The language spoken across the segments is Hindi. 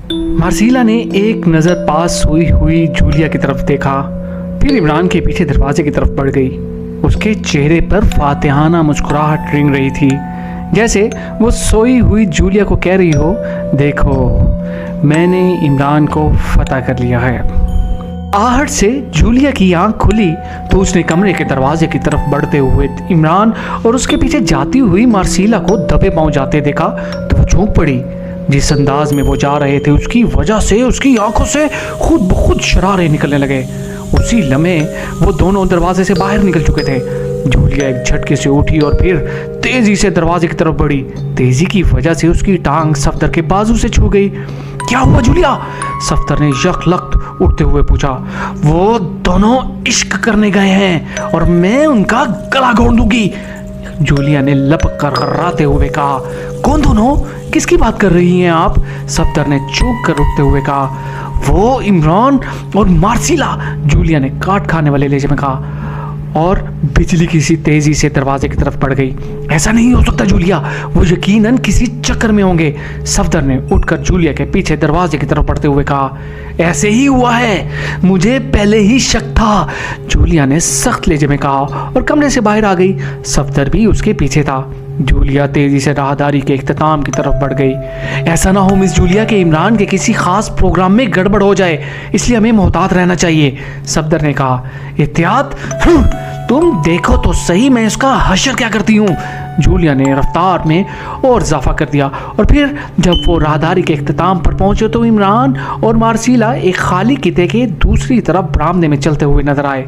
मार्सीला ने एक नज़र पास सोई हुई जूलिया की तरफ देखा, फिर इमरान के पीछे दरवाजे की तरफ बढ़ गई। उसके चेहरे पर फातिहाना मुस्कुराहट रिंग रही थी, जैसे वो सोई हुई जूलिया को कह रही हो, देखो मैंने इमरान को फतह कर लिया है। आहट से जूलिया की आंख खुली तो उसने कमरे के दरवाजे की तरफ बढ़ते हुए इमरान और उसके पीछे जाती हुई मार्सीला को दबे पांव जाते देखा तो वो चौंक पड़ी। जिस अंदाज में वो जा रहे थे उसकी वजह से उसकी आंखों से खुद ब खुद शरारे निकलने लगे। उसी लम्हे वो दोनों दरवाजे से बाहर निकल चुके थे। जूलिया एक झटके से उठी और फिर तेजी से दरवाजे की तरफ बढ़ी। तेजी की वजह से उसकी टांग सफदर के बाजू से छू गई। क्या हुआ जूलिया? सफदर ने यकलख्त उठते हुए पूछा। वो दोनों इश्क करने गए हैं और मैं उनका गला घोंट दूंगी, जूलिया ने लपक कर खर्राते हुए कहा। कौन दोनों? किसकी बात कर रही हैं आप? सफदर ने चूक कर उठते हुए कहा। वो इमरान और मार्सीला, जूलिया ने काट खाने वाले लहजे में कहा और बिजली की सी तेजी से दरवाजे की तरफ बढ़ गई। ऐसा नहीं हो सकता जूलिया, वो यकीनन किसी चक्कर में होंगे, सफदर ने उठकर जूलिया के पीछे दरवाजे की तरफ बढ़ते हुए कहा। ऐसे ही हुआ है, मुझे पहले ही शक था, जूलिया ने सख्त लहजे में कहा और कमरे से बाहर आ गई। सफदर भी उसके पीछे था। जूलिया तेजी से राहदारी के इख्तिताम की तरफ बढ़ गई। ऐसा ना हो मिस जूलिया के इमरान के किसी खास प्रोग्राम में गड़बड़ हो जाए, इसलिए हमें मोहतात रहना चाहिए, सफदर ने कहा। एहतियात? तुम देखो तो सही मैं इसका हशर क्या करती हूँ, जूलिया ने रफ्तार में और इजाफा कर दिया। और फिर जब वो राहदारी के इख्तिताम पर पहुंचे तो इमरान और मार्सीला एक खाली किते के दूसरी तरफ बरामदे में चलते हुए नजर आए।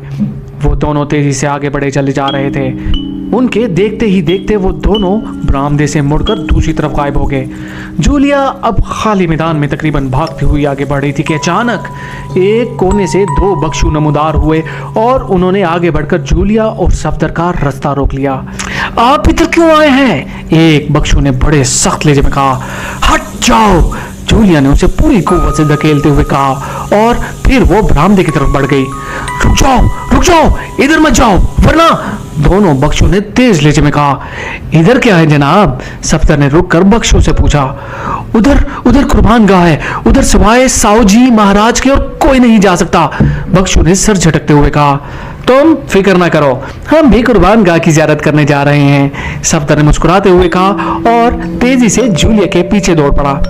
वो दोनों तेजी से आगे बढ़े चले जा रहे थे। उनके देखते ही देखते वो दोनों बरामदे से मुड़कर दूसरी तरफ गायब हो गए। जूलिया अब खाली मैदान में तकरीबन भागती हुई आगे बढ़ रही थी कि अचानक एक कोने से दो बख्शू नमूदार हुए और उन्होंने आगे बढ़कर जूलिया और सफदर का रास्ता रोक लिया। आप इधर क्यों आए हैं? एक बख्शू ने बड़े सख्त लहजे में कहा। हट जाओ, जूलिया ने उसे पूरी कुव्वत से धकेलते हुए कहा और फिर वो बरामदे की तरफ बढ़ गई। रुक जाओ, इधर मत जाओ वरना, दोनों बख्शों ने तेज लहजे में कहा। इधर क्या है जनाब? सफदर ने रुक कर बख्शों से पूछा। उधर कुर्बान गाह है, उधर सिवाय साऊजी महाराज के और कोई नहीं जा सकता, बख्शों ने सर झटकते हुए कहा। तुम फिक्र ना करो, हम भी कुर्बान गाह की ज़ियारत करने जा रहे हैं, सफदर ने मुस्कुराते हुए कहा और तेजी से जूलिया के पीछे दौड़ पड़ा।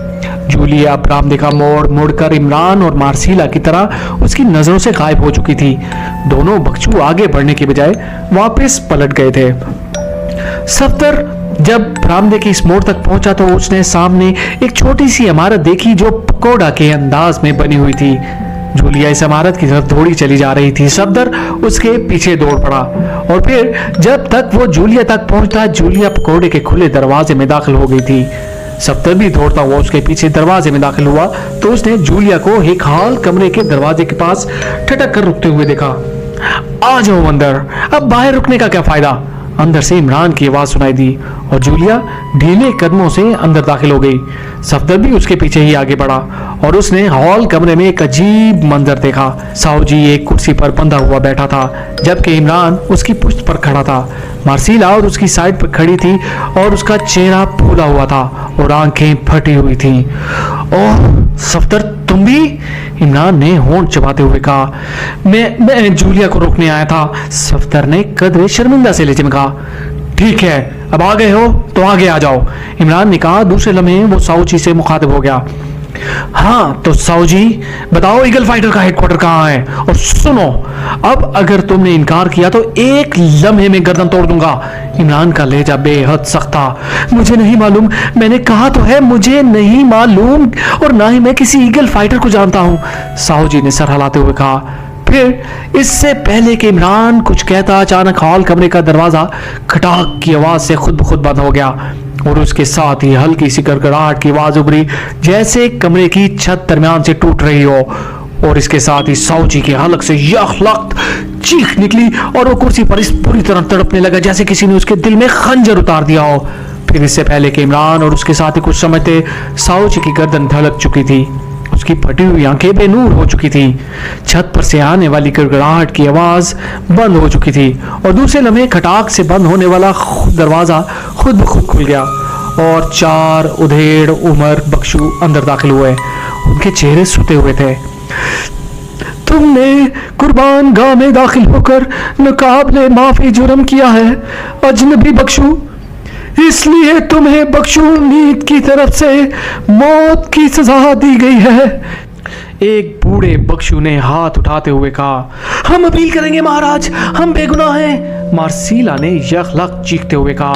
जूलिया बरामदे का मोड़ मुड़कर इमरान और मार्सीला की तरह उसकी नजरों से गायब हो चुकी थी। दोनों बख्शू आगे बढ़ने के बजाय वापस पलट गए थे। सफदर जब बरामदे के इस मोड़ तक पहुंचा तो उसने सामने एक छोटी सी इमारत देखी जो पकोड़ा के अंदाज में बनी हुई थी। जूलिया इस इमारत की तरफ दौड़ी चली जा रही थी। सफदर उसके पीछे दौड़ पड़ा और फिर जब तक वो जूलिया तक पहुंचा, जूलिया पकोड़े के खुले दरवाजे में दाखिल हो गई थी। सफदर भी दौड़ता हुआ उसके पीछे दरवाजे में दाखिल हुआ तो उसने जूलिया को एक हाल कमरे के दरवाजे के पास ठटक कर रुकते हुए देखा। आ जाओ अंदर, अब बाहर रुकने का क्या फायदा, अंदर से इमरान की आवाज सुनाई दी और जूलिया ढीले कदमों से अंदर दाखिल हो गई। सफदर भी उसके पीछे ही आगे बढ़ा और उसने हॉल कमरे में एक अजीब मंजर देखा। साऊजी एक कुर्सी पर बंधा हुआ बैठा था जबकि इमरान उसकी पुश्त पर खड़ा था। मार्सीला और उसकी साइड पर खड़ी थी और उसका चेहरा फूला हुआ था और आंखें फटी हुई थी। ओह सफदर, तुम भी? इमरान ने होंठ चबाते हुए कहा। मैं जूलिया को रोकने आया था, सफदर ने कदरे शर्मिंदा से लहजे में कहा। ठीक है, अब आ गए हो तो आगे आ जाओ, इमरान ने कहा। दूसरे लम्हे वो साऊजी से मुखातिब हो गया। हाँ तो साऊजी बताओ ईगल फाइटर का हेडक्वार्टर कहाँ है, और सुनो अब अगर तुमने इनकार किया तो एक लम्हे में गर्दन तोड़ दूंगा। इमरान का लहजा बेहद सख्त था। मुझे नहीं मालूम, मैंने कहा तो है मुझे नहीं मालूम और ना ही मैं किसी ईगल फाइटर को जानता हूँ, साऊजी ने सर हिलाते हुए कहा। फिर इससे पहले कि इमरान कुछ कहता अचानक हॉल कमरे का दरवाजा खटाक की आवाज से खुद ब खुद बंद हो गया और उसके साथ ही हल्की सी गड़गड़ाहट की आवाज उभरी जैसे कमरे की छत दरमियान से टूट रही हो और इसके साथ ही साऊजी के हलक से यखलख्त चीख निकली और वो कुर्सी पर इस पूरी तरह तड़पने लगा जैसे किसी ने उसके दिल में खंजर उतार दिया हो। फिर इससे पहले कि इमरान और उसके साथ ही कुछ समझते, साऊजी की गर्दन ढलक चुकी थी, उसकी फटी हुई आंखें बेनूर हो चुकी थी, छत पर से आने वाली गड़गड़ाहट की आवाज बंद हो चुकी थी और दूसरे लम्हे खटाक से बंद होने वाला दरवाजा खुद ब खुद खुल गया और 4 उधेड़ उमर बख्शू अंदर दाखिल हुए। उनके चेहरे सुते हुए थे। तुमने कुर्बान गाह में दाखिल होकर नकाबले माफी जुर्म किया है अजनबी बख्शू, इसलिए तुम्हें बख्शूनीत की तरफ से मौत की सजा दी गई है। एक बूढ़े बख्शू ने हाथ उठाते हुए कहा, हम अपील करेंगे महाराज, हम बेगुनाह हैं। मार्सीला ने यखलक चीखते हुए कहा,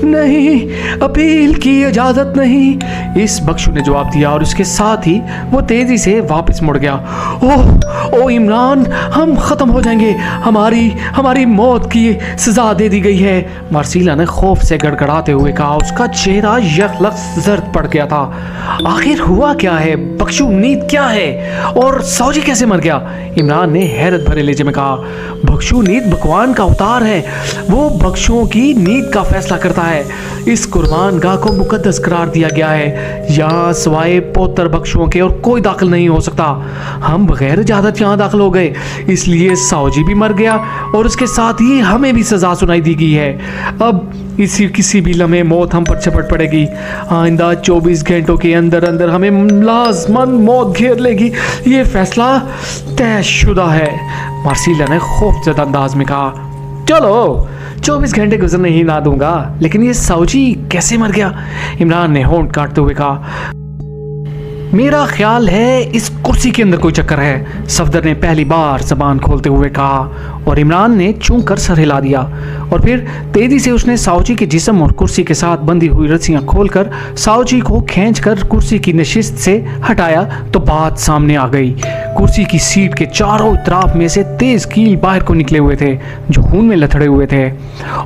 नहीं, अपील की इजाजत नहीं। इस बख्शू ने जवाब दिया और उसके साथ ही वो तेजी से वापस मुड़ गया। ओह इमरान, हम खत्म हो जाएंगे, हमारी मौत की सजा दे दी गई है। मार्सीला ने खौफ से गड़गड़ाते हुए कहा। उसका चेहरा यखलक जर्द पड़ गया था। आखिर हुआ क्या है? बख्शू नीत क्या है और सौजी कैसे मर गया? इमरान ने हैरत भरे लहजे में कहा, बख्शू नीत भगवान का अवतार है, वो बख्शुओं की नीत का फैसला करता है। इस कुर्बान गाह को मुकद्दस करार दिया गया है, यहाँ सिवाय पोतर बख्शुओं के और कोई दाखिल नहीं हो सकता। हम बगैर इजाजत यहाँ दाखिल हो गए, इसलिए सौजी भी मर गया और उसके साथ ही हमें भी सजा सुनाई दी गई है। अब किसी भी लम्हे मौत हम पर झपट पड़ेगी। आइंदा 24 घंटों के अंदर अंदर हमें लाजमन मौत घेर लेगी। ये फैसला तयशुदा है। मार्सीला ने खौफजदा अंदाज में कहा, चलो 24 घंटे गुजरने ही ना दूंगा, लेकिन ये सौजी कैसे मर गया? इमरान ने होंठ काटते हुए कहा, मेरा ख्याल है इस कुर्सी के अंदर कोई चक्कर है। सफदर ने पहली बार जबान खोलते हुए कहा और इमरान ने चूक कर सर हिला दिया और फिर तेजी से उसने साउजी के जिस्म और कुर्सी के साथ बंधी हुई रस्सियां खोलकर साउजी को खींचकर कुर्सी की नशिस्त से हटाया तो बात सामने आ गई। कुर्सी की सीट के चारों तरफ में से तेज कील बाहर को निकले हुए थे जो खून में लथड़े हुए थे।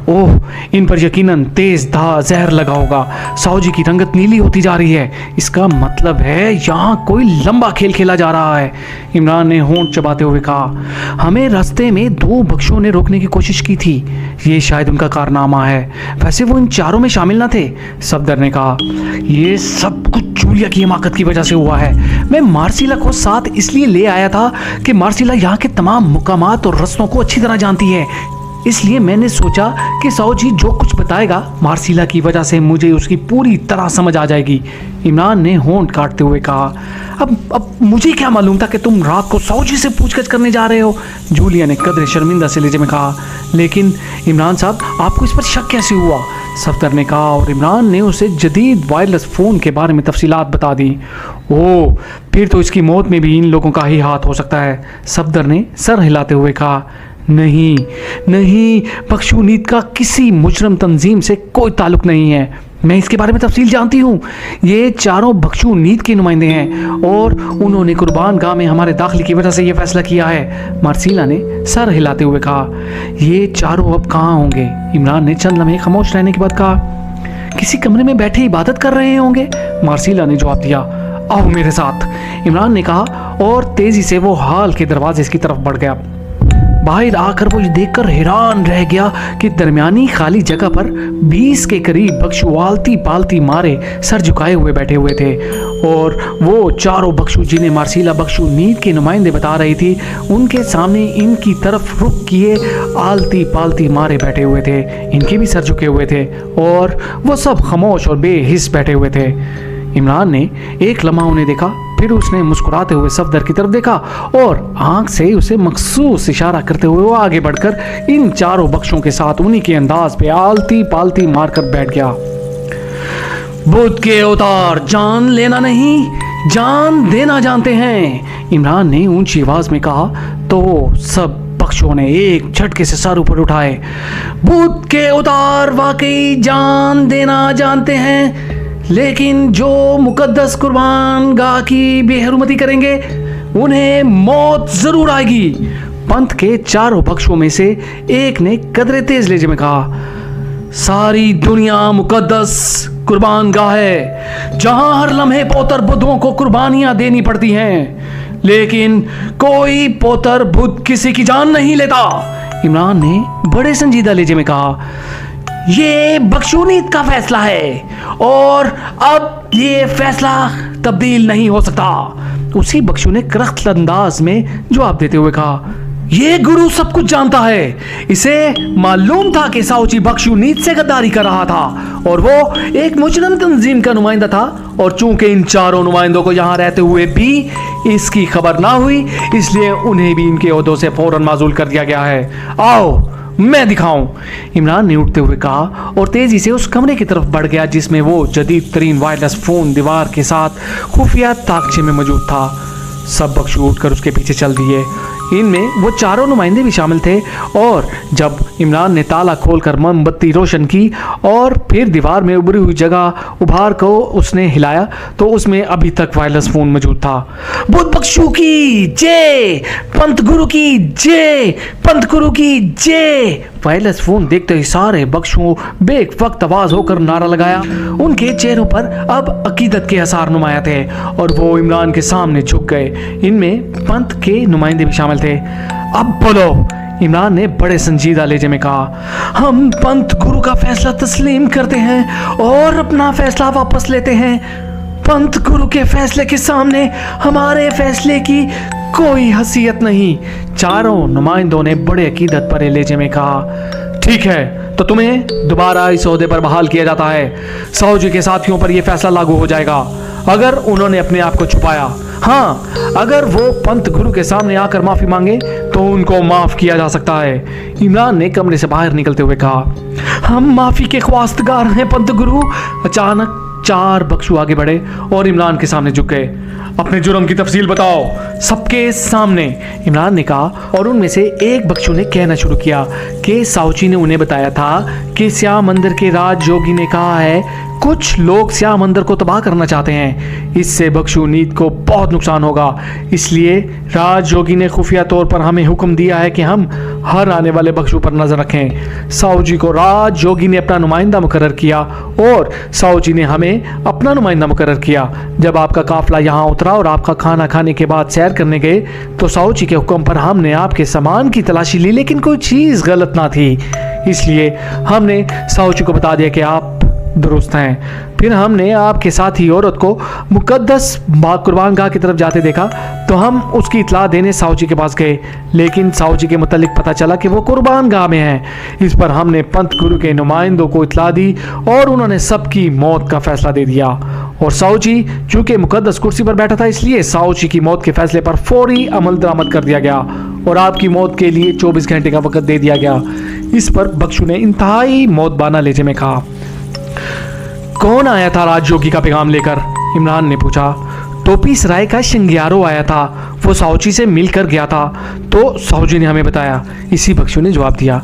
ओह, इन पर यकीनन तेज धा जहर लगा होगा। साउजी की रंगत नीली होती जा रही है, इसका मतलब है यहाँ कोई लंबा खेल खेला जा रहा है। इमरान ने होंठ चबाते हुए कहा, हमें रास्ते में 2 बख्शुओं ने रोकने की कोशिश की थी, ये शायद उनका कारनामा है। वैसे वो इन चारों में शामिल न थे। सफदर ने कहा, ये सब कुछ जूलिया की हिमाकत की वजह से हुआ है। मैं मार्सीला को साथ इसलिए ले आया था कि मार्सीला यहाँ के तमाम मुकामात और रस्तों को अच्छी तरह जानती है, इसलिए मैंने सोचा कि साउजी जो कुछ बताएगा मार्सीला की वजह से मुझे उसकी पूरी तरह समझ आ जाएगी। इमरान ने होंठ काटते हुए कहा, अब मुझे क्या मालूम था कि तुम रात को साउजी से पूछताछ करने जा रहे हो? जूलिया ने कदरे शर्मिंदा से लहजे में कहा, लेकिन इमरान साहब, आपको इस पर शक कैसे हुआ? सफदर ने कहा और इमरान ने उसे जदीद वायरलेस फ़ोन के बारे में तफसीलात बता दी। ओह, फिर तो इसकी मौत में भी इन लोगों का ही हाथ हो सकता है। सफदर ने सर हिलाते हुए कहा, नहीं, बख्शूनीत का किसी मुजरम तंजीम से कोई ताल्लुक नहीं है। मैं इसके बारे में तफसील जानती हूँ। ये चारों बख्शूनीत के नुमाइंदे हैं और उन्होंने कुर्बान गाह में हमारे दाखिले की वजह से ये फैसला किया है। मार्सीला ने सर हिलाते हुए कहा, ये चारों अब कहाँ होंगे? इमरान ने चंद लम्हे खामोश रहने के बाद कहा, किसी कमरे में बैठे इबादत कर रहे होंगे। मार्सीला ने जवाब दिया, आओ मेरे साथ। इमरान ने कहा और तेजी से वो हाल के दरवाजे की तरफ बढ़ गया। बाहर आकर वो ये देखकर हैरान रह गया कि दरमियानी खाली जगह पर 20 के करीब बख्शू आलती पालती मारे सर झुकाए हुए बैठे हुए थे और वो चारों बख्शू जिन्हें मार्सीला बख्शू नीत के नुमाइंदे बता रही थी, उनके सामने इनकी तरफ रुख किए आलती पालती मारे बैठे हुए थे। इनके भी सर झुके हुए थे और वो सब खामोश और बेहिस बैठे हुए थे। इमरान ने एक लम्हा उन्हें देखा, फिर उसने मुस्कुराते हुए सफदर की तरफ देखा और आंख से उसे मखसूस इशारा करते हुए वो आगे बढ़कर इन चारों बख्शों के साथ उन्हीं के अंदाज पे आलती पालती मारकर बैठ गया। बुद्ध के अवतार जान लेना नहीं, जान देना जानते हैं, इमरान ने ऊंची आवाज में कहा तो सब बख्शों ने एक झटके से सर ऊपर उठाए। बुद्ध के अवतार वाकई जान देना जानते हैं, लेकिन जो मुकद्दस कुर्बान गाह की बेहरमती करेंगे उन्हें मौत जरूर आएगी। पंथ के चारों बख्शों में से एक ने कदरे तेज लहजे में कहा, सारी दुनिया मुकद्दस कुर्बान गाह है जहां हर लम्हे पोतर बुद्धों को कुर्बानियां देनी पड़ती हैं, लेकिन कोई पोतर बुद्ध किसी की जान नहीं लेता। इमरान ने बड़े संजीदा लहजे में कहा, ये बख्शूनीत का फैसला है और अब ये फैसला तब्दील नहीं हो सकता। उसी बख्शू ने करख्त अंदाज में जवाब देते हुए कहा, ये गुरु सब कुछ जानता है। इसे मालूम था कि साओची बक्शू नीत से गद्दारी कर रहा था और वो एक मुजरिम तंजीम का नुमाइंदा था, और चूंकि इन चारों नुमाइंदों को यहाँ रहते हुए भी इसकी खबर ना हुई, इसलिए उन्हें भी इनके ओहदों से फौरन माजूल कर दिया गया है। आओ मैं दिखाऊं, इमरान ने उठते हुए कहा और तेजी से उस कमरे की तरफ बढ़ गया जिसमें वो जदीद तरीन वायरलेस फोन दीवार के साथ खुफिया ताकचे में मौजूद था। सब बख्शू उठकर उसके पीछे चल दिए। इनमें वो चारों नुमाइंदे भी शामिल थे, और जब इमरान ने ताला खोलकर मोमबत्ती रोशन की और फिर दीवार में उभरी हुई जगह उभार को उसने हिलाया तो उसमें अभी तक वायरलेस फोन मौजूद था। बुद्ध बख्शू की जय, पंत गुरु की जय, पंत गुरु की जय। वायरलेस फोन देखते ही सारे बख्शुओं बेक वक्त आवाज होकर नारा लगाया। उनके चेहरों पर अब अकीदत के आसार नुमाया थे और वो इमरान के सामने झुक गए। इनमें पंत के नुमाइंदे भी शामिल थे। अब बोलो, इमरान ने बड़े संजीदा लहजे में कहा। हम पंत गुरु का फैसला तस्लीम करते हैं और अपना फैसला वापस लेते हैं। पंत गुरु के फैसले के सामने हमारे फैसले की कोई हसीयत नहीं। चारों नुमाइंदों ने बड़े अकीदत पर लहजे में कहा। ठीक है, तो तुम्हें दोबारा इस ओहदे पर बहाल किया जाता है। साओजी के साथियों पर यह फैसला लागू हो जाएगा अगर उन्होंने अपने आप को छुपाया। हाँ, अगर वो पंत गुरु के सामने आकर माफी मांगे तो उनको माफ किया जा सकता है। इमरान ने कमरे से बाहर निकलते हुए कहा। हम माफी के ख्वास्तगार हैं पंत गुरु। अचानक चार बख्शू आगे बढ़े और इमरान के सामने झुक गए। अपने जुर्म की तफसील बताओ, सबके सामने, इमरान ने कहा। और उनमें से एक बख्शू ने कहना शुरू किया कि साओची ने उन्हें बताया था कि श्याम मंदिर के राज योगी ने कहा है कुछ लोग श्याम मंदिर को तबाह करना चाहते हैं। इससे बख्शू नीत को बहुत नुकसान होगा, इसलिए राज योगी ने खुफिया तौर पर हमें हुक्म दिया है कि हम हर आने वाले बख्शू पर नजर रखें। साओजी को राज योगी ने अपना नुमाइंदा मुकर्रर किया और साओजी ने हमें अपना नुमाइंदा मुकर्रर किया। जब आपका काफिला यहाँ उतरा और आपका खाना खाने के बाद सैर करने गए तो साओजी के हुक्म पर हमने आपके सामान की तलाशी ली, लेकिन कोई चीज़ गलत ना थी, इसलिए हमने साओजी को बता दिया कि आप दुरुस्त हैं। फिर हमने आपके साथी औरत को मुकद्दस कुर्बान गाह की तरफ जाते देखा तो हम उसकी इतला देने साओजी के पास गए, लेकिन साओजी के मुतालिक पता चला कि वो कुर्बान गाह में है। इस पर हमने पंत गुरु के नुमाइंदों को इतला दी और उन्होंने सबकी मौत का फैसला दे दिया। और साओजी चूंकि मुकद्दस कुर्सी पर बैठा था, इसलिए साओजी की मौत के फैसले पर फौरी अमल दरामद कर दिया गया और आपकी मौत के लिए 24 घंटे का वक्त दे दिया गया। इस पर बख्शू ने इंतहाई मौतबाना लहजे में कहा। कौन आया था राजयोगी का पैगाम लेकर? इमरान ने पूछा। टोपी सराय का शंगियारो आया था, वो साओची से मिलकर गया था, तो साओजी ने हमें बताया, इसी बख्शू ने जवाब दिया।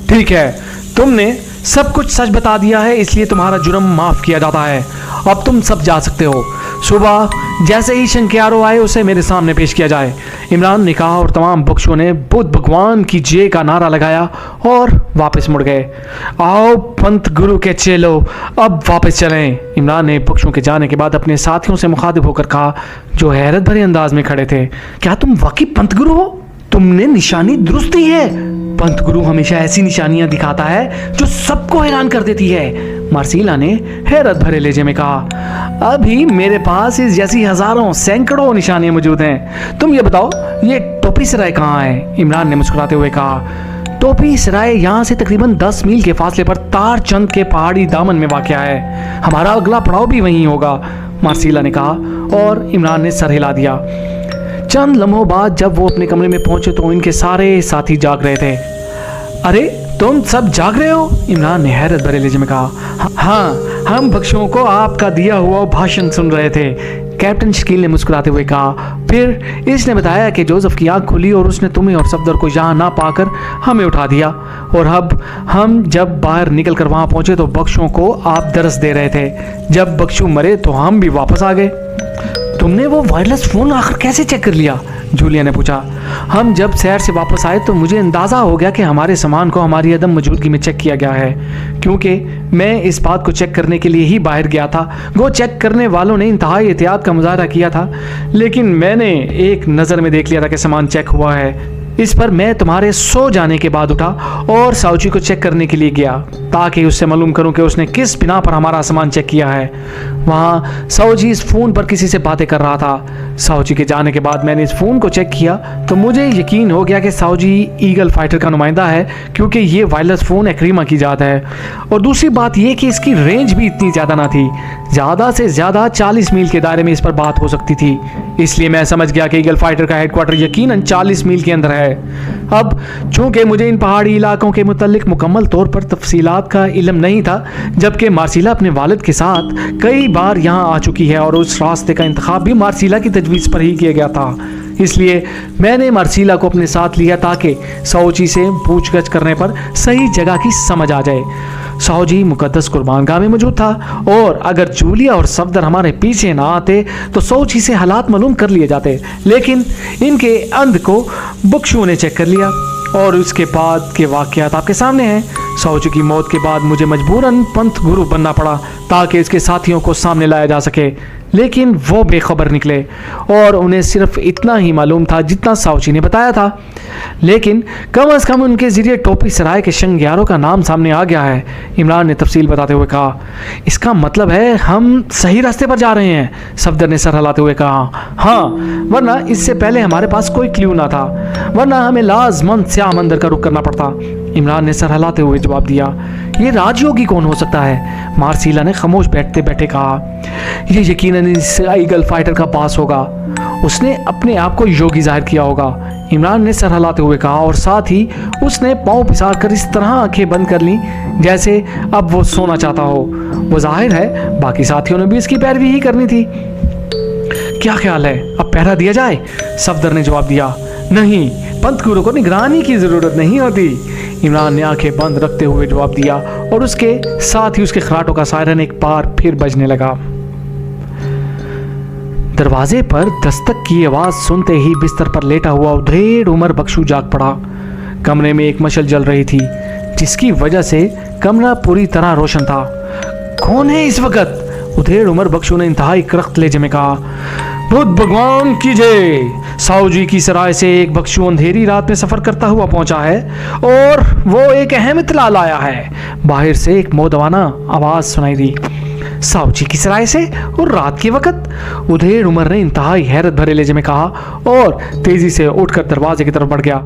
ठीक है, तुमने सब कुछ सच बता दिया है, इसलिए तुम्हारा जुर्म माफ किया जाता है। अब तुम सब जा सकते हो। सुबह जैसे ही शंकियारो आए उसे मेरे सामने पेश किया जाए, इमरान ने कहा। और तमाम बख्शुओं ने बुद्ध भगवान की जय का नारा लगाया और वापस मुड़ गए। आओ पंत गुरु के चेलो, अब वापस चलें, इमरान ने बख्शुओं के जाने के बाद अपने साथियों से मुखातिब होकर कहा, जो हैरत भरे अंदाज में खड़े थे। क्या तुम वाकई पंत गुरु हो? तुमने निशानी दुरुस्त दी है। पंत गुरु हमेशा ऐसी निशानियां दिखाता है जो सबको हैरान कर देती है, मार्सीला ने हैरत भरे लहजे में कहा। अभी मेरे पास इस जैसी हजारों सैकड़ों निशानियां मौजूद हैं। तुम ये बताओ, ये टोपी सराय कहाँ है? इमरान ने मुस्कुराते हुए कहा। टोपी सराय यहाँ से तकरीबन 10 मील के फासले पर तारचंद के पहाड़ी दामन में वाक़या है। हमारा अगला पड़ाव भी वहीं होगा, मार्सीला ने कहा। और इमरान ने सर हिला दिया। चंद लम्हों बाद जब वो अपने कमरे में पहुंचे तो इनके सारे साथी जाग रहे थे। अरे तुम सब जाग रहे हो? इमरान ने हैरत भरे लहजे में कहा। हाँ, हम बख्शुओं को आपका दिया हुआ भाषण सुन रहे थे, कैप्टन शकील ने मुस्कुराते हुए कहा। फिर इसने बताया कि जोसेफ की आंख खुली और उसने तुम्हें और सफदर को यहाँ ना पाकर हमें उठा दिया, और अब हम जब बाहर निकल कर वहाँ पहुँचे तो बख्शुओं को आप दरस दे रहे थे। जब बख्शु मरे तो हम भी वापस आ गए। तुमने वो वायरलेस फोन आखिर कैसे चेक कर लिया? जूलिया ने पूछा। हम जब शहर से वापस आए तो मुझे अंदाज़ा हो गया कि हमारे सामान को हमारी अदम मौजूदगी में चेक किया गया है, क्योंकि मैं इस बात को चेक करने के लिए ही बाहर गया था। वो चेक करने वालों ने इंतहाई एहतियात का मुजाहरा किया था, लेकिन मैंने एक नज़र में देख लिया था कि सामान चेक हुआ है। इस पर मैं तुम्हारे सो जाने के बाद उठा और साउची को चेक करने के लिए गया ताकि उससे मालूम करूं कि उसने किस बिना पर हमारा सामान चेक किया है। वहाँ साउची इस फ़ोन पर किसी से बातें कर रहा था। साउची के जाने के बाद मैंने इस फ़ोन को चेक किया तो मुझे यकीन हो गया कि साउची ईगल फाइटर का नुमाइंदा है, क्योंकि ये वायरलेस फ़ोन एक्रीमा की जात है। और दूसरी बात यह कि इसकी रेंज भी इतनी ज़्यादा ना थी, ज़्यादा से ज़्यादा 40 मील के दायरे में इस पर बात हो सकती थी। इसलिए मैं समझ गया कि ईगल फाइटर का हेडक्वार्टर यकीनन 40 मील के अंदर है। अब चूंकि मुझे इन पहाड़ी इलाकों के मुतल्लिक मुकम्मल तौर पर तफसीलात का इल्म नहीं था, जबकि मार्सिला अपने वालिद के साथ कई बार यहाँ आ चुकी है और उस रास्ते का इंतखाब भी मार्सिला की तजवीज़ पर ही किया गया था, इसलिए मैंने मार्सिला को अपने साथ लिया ताकि साउची से पूछगछ करने पर सही जगह की समझ आ जाए। साउजी मुकद्दस कुर्बानगाह में मौजूद था और अगर जूलिया और सफदर हमारे पीछे ना आते तो साउची से हालात मालूम कर लिए जाते, लेकिन इनके अंध को बख्शू ने चेक कर लिया और उसके बाद के वाक़यात आपके सामने हैं। साउची की मौत के बाद मुझे मजबूरन पंथ गुरु बनना पड़ा ताकि इसके साथियों को सामने लाया जा सके, लेकिन वो बेखबर निकले और उन्हें सिर्फ इतना ही मालूम था जितना साउची ने बताया था। लेकिन कम अज़ कम उनके ज़रिए टोपी सराय के शंग्यारों का नाम सामने आ गया है। इमरान ने तफसील बताते हुए कहा, इसका मतलब है हम सही रास्ते पर जा रहे हैं। सफदर ने सर हिलाते हुए कहा, हाँ, वरना इससे पहले हमारे पास कोई क्लू ना था, वरना हमें लाजमन स्याह मंदिर का रुख करना पड़ता। इमरान ने सर हिलाते हुए जवाब दिया, ये राजयोगी कौन हो सकता है? मार्सिला ने खामोश बैठते बैठे कहा, ये यकीनन इस ईगल फाइटर का पास होगा, उसने अपने आप को योगी जाहिर किया होगा। इमरान ने सर हिलाते हुए कहा और साथ ही उसने पाँव पिसार कर इस तरह आंखें बंद कर लीं जैसे अब वो सोना चाहता हो। वो जाहिर है बाकी साथियों ने भी इसकी पैरवी ही करनी थी। क्या ख्याल है, अब पहरा दिया जाए? सफदर ने जवाब दिया, नहीं, पंथ गुरु को निगरानी की जरूरत नहीं होती। इमरान ने आंखें बंद रखते हुए जवाब दिया और उसके साथ ही उसके खराटों का सायरन एक बार फिर बजने लगा। दरवाजे पर दस्तक की आवाज सुनते ही बिस्तर पर लेटा हुआ उधेड़ उमर बख्शू जाग पड़ा। कमरे में एक मशल जल रही थी जिसकी वजह से कमरा पूरी तरह रोशन था। कौन है इस वक्त? उधेड़ उमर बख्शू ने इंतहाई करख्त लहजे में कहा, बुद्ध भगवान की जय। साउजी की सराय से एक बख्शू अंधेरी रात में सफर करता हुआ पहुंचा है और वो एक अहम इत्तला लाया है। बाहर से एक मोदवाना आवाज सुनाई दी, साउजी की सराय से और रात के वक्त? उधेड़ उमर ने इंतहाई हैरत भरे लहजे में कहा और तेजी से उठकर दरवाजे की तरफ बढ़ गया।